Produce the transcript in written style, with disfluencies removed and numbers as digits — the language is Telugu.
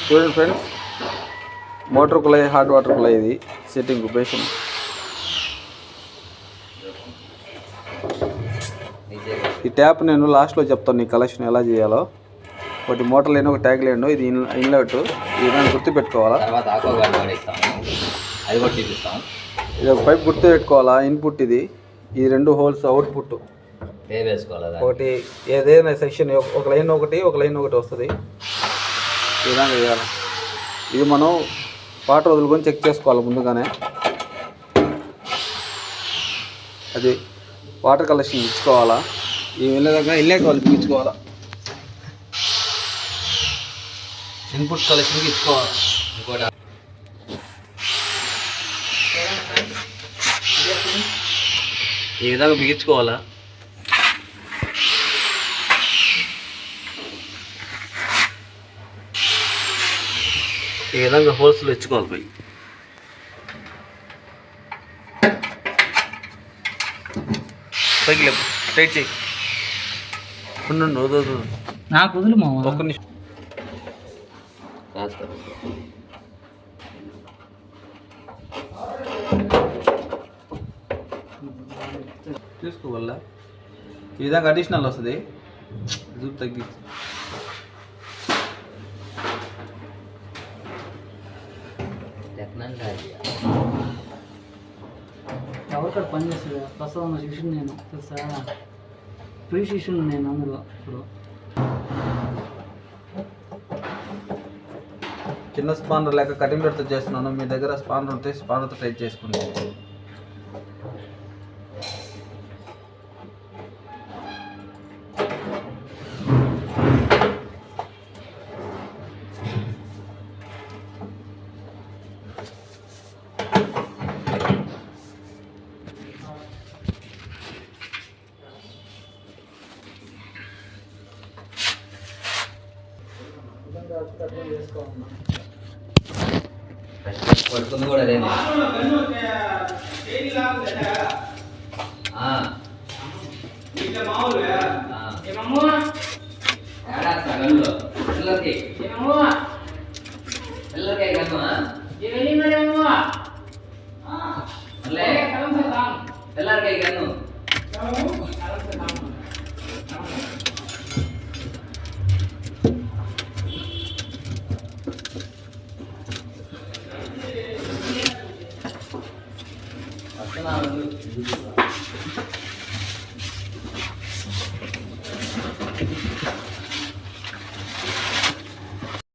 చూడండి ఫ్రెండ్స్, మోటార్ కుళాయి, హాట్ వాటర్ కుళాయి, ఇది సెట్టింగ్ బేషన్. ఈ ట్యాప్ నేను లాస్ట్లో చెప్తాను నీ కలెక్షన్ ఎలా చేయాలో. ఒకటి మోటార్ లేని ఒక ట్యాగ్ లేండు, ఇది ఇన్లెట్, ఇది దాన్ని గుర్తు పెట్టుకోవాలా. ఇది ఒక పైప్ గుర్తు పెట్టుకోవాలా. ఇన్పుట్ ఇది, ఈ రెండు హోల్స్ అవుట్పుట్ ఒకటి. ఏదైనా సెక్షన్ ఒక లైన్ ఒకటి వస్తుంది, ఈ విధంగా చేయాలి. ఇది మనం వాటర్ వదులుకొని చెక్ చేసుకోవాలి ముందుగానే. అది వాటర్ కలెక్షన్ ఇచ్చుకోవాలా. ఈ విధంగా ఇన్లెట్ వాళ్ళు ఇచ్చుకోవాలా, ఇన్పుట్ కలెక్షన్కి ఇచ్చుకోవాలి. ఈ విధంగా బిగించుకోవాలా. ఈ విధంగా హోల్స్లో ఇచ్చుకోవాలి. పోయి పైకి లేపు, స్ట్రైట్ చేయి. వద్దు, నాకు వదులు మామ. ఒక్క నిమిషం చూసుకోవాలా. ఈ విధంగా అడిషనల్ వస్తుంది, జూప్ తగ్గించి. ఎవరికాడ పని చేస్తుంది ప్రస్తుతం ఉన్న శిష్యుడు నేను, తెలుసా? ఫ్రీ శిష్యుడు నేను అందులో. ఇప్పుడు చిన్న స్పానర్ లేక కటింగ్ పెడితే చేస్తున్నాను. మీ దగ్గర స్పానర్ ఉంటే స్పానర్తో టైట్ చేసుకోండి. పడుతుంది కూడా అదే. పిల్లలకి గన్ను